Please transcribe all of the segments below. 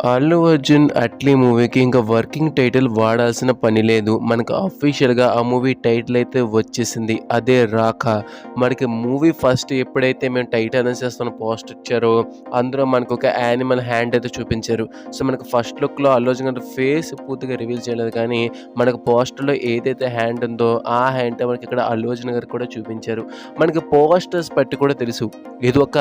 అల్లు అర్జున్ 'అట్లీ' మూవీకి ఇంకా working title వాడాల్సిన పని లేదు. మనకు అఫీషియల్‌గా ఆ మూవీ టైటిల్ అయితే వచ్చేసింది. అదే 'రాఖ'. మనకి మూవీ ఫస్ట్ ఎప్పుడైతే మేము టైటిల్ అనౌన్స్ చేస్తున్న పోస్టర్ ఇచ్చారో, అందులో మనకొక యానిమల్ హ్యాండ్ అయితే చూపించారు. సో, మనకు ఫస్ట్ లుక్‌లో అల్లు అర్జున్ గారి ఫేస్ పూర్తిగా రివీల్ చేయలేదు కానీ, మనకు పోస్టర్‌లో ఏదైతే హ్యాండ్ ఉందో, ఆ హ్యాండ్ మనకి ఇక్కడ అల్లు అర్జున్ గారు కూడా చూపించారు. మనకి పోస్టర్స్ బట్టి కూడా తెలుసు. ఇది ఒక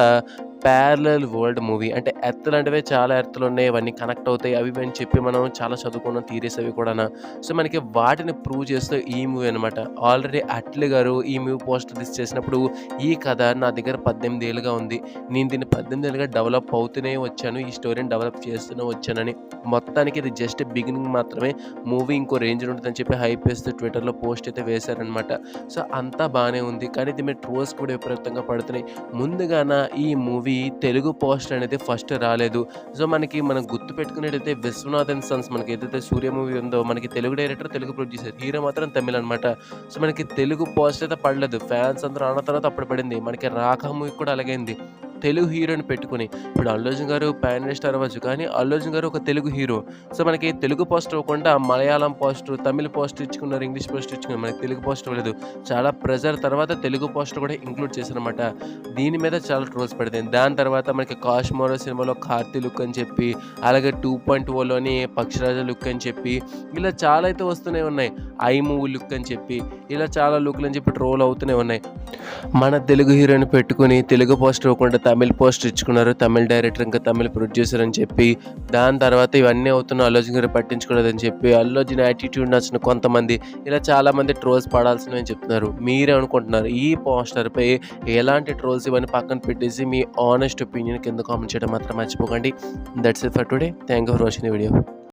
ప్యారలల్ వరల్డ్ మూవీ. అంటే ఎర్త్‌లంటివే చాలా ఎర్త్‌లున్నాయి. ఇవన్నీ కనెక్ట్ అవుతాయి. అవి ఇవి అని చెప్పి మనం చాలా చదువుకున్నాం థియరీస్ అవి కూడాను. సో, మనకి వాటిని ప్రూవ్ చేస్తూ ఈ మూవీ అనమాట. ఆల్రెడీ అట్లీ గారు ఈ మూవీ పోస్టర్ రిలీజ్ చేసినప్పుడు, "ఈ కథ నా దగ్గర 18 ఏళ్లుగా ఉంది. నేను దీన్ని 18 ఏళ్లుగా డెవలప్ అవుతూనే వచ్చాను. ఈ స్టోరీని డెవలప్ చేస్తూనే వచ్చానని. మొత్తానికి ఇది జస్ట్ బిగినింగ్ మాత్రమే. మూవీ ఇంకో రేంజ్‌లో ఉంటదని" చెప్పి హైప్ వేస్తూ ట్విట్టర్‌లో పోస్ట్ అయితే వేశారనమాట. సో, అంతా బానే ఉంది. కానీ దీని మీద ట్రోల్స్ కూడా విపరీతంగా పడుతున్నాయి. ముందుగాన ఈ మూవీ తెలుగు పోస్టర్ అనేది ఫస్ట్ రాలేదు. సో, మనం గుర్తుపెట్టుకునేటైతే 'విశ్వనాథ్ అండ్ సన్స్' మనకి ఏదైతే 'సూర్య' మూవీ ఉందో మనకి Telugu director, Telugu producer. Hero మాత్రం తమిళ్ అనమాట. సో, మనకి తెలుగు పోస్టర్ అయితే పడలేదు. ఫ్యాన్స్ అందరూ అన్న తర్వాత అప్పుడు పడింది. మనకి 'రాఖ' మూవీ కూడా అలాగే అయింది. తెలుగు హీరోని పెట్టుకొని ఇప్పుడు అల్లు అర్జున్ గారు పాన్ ఇండియా స్టార్ అవ్వచ్చు. కానీ అల్లు అర్జున్ గారు ఒక తెలుగు హీరో. సో, మనకి తెలుగు పోస్టర్ ఇవ్వకుండా మలయాళం పోస్టర్, తమిళ్ పోస్టర్ ఇచ్చుకున్నారు. ఇంగ్లీష్ పోస్టర్ ఇచ్చుకున్నారు. మనకి తెలుగు పోస్టర్ ఇవ్వలేదు. చాలా ప్రెజర్ తర్వాత తెలుగు పోస్టర్ కూడా ఇంక్లూడ్ చేశారనమాట. దీని మీద చాలా ట్రోల్స్ పడతాయి. దాని తర్వాత మనకి 'కాష్మోరా' సినిమాలో 'కార్తీ' లుక్ అని చెప్పి, అలాగే 2.0లోని 'పక్షిరాజ' లుక్ అని చెప్పి, ఇలా చాలా అయితే వస్తూనే ఉన్నాయి. 'ఐ' మూవీ లుక్ అని చెప్పి, ఇలా చాలా లుక్లు అని చెప్పి ట్రోల్ అవుతూనే ఉన్నాయి. మన తెలుగు హీరోని పెట్టుకొని తెలుగు పోస్టర్ ఇవ్వకుండా తమిళ్ పోస్టర్ ఇచ్చుకున్నారు. తమిళ్ డైరెక్టర్ ఇంకా తమిళ్ ప్రొడ్యూసర్ అని చెప్పి, దాని తర్వాత ఇవన్నీ అవుతున్న అల్లు అర్జున్ గారు పట్టించుకోలేదని చెప్పి, అల్లు అర్జున్ యాటిట్యూడ్ నచ్చిన కొంతమంది ఇలా చాలామంది ట్రోల్స్ పడాల్సినవి అని చెప్తున్నారు. మీరేమనుకుంటున్నారు? ఈ పోస్టర్‌పై ఎలాంటి ట్రోల్స్ ఇవన్నీ పక్కన పెట్టేసి మీ ఆనెస్ట్ ఒపీనియన్ కింద కామెంట్ చేయడం మాత్రం మర్చిపోకండి. That's it for today. Thank you for watching the video.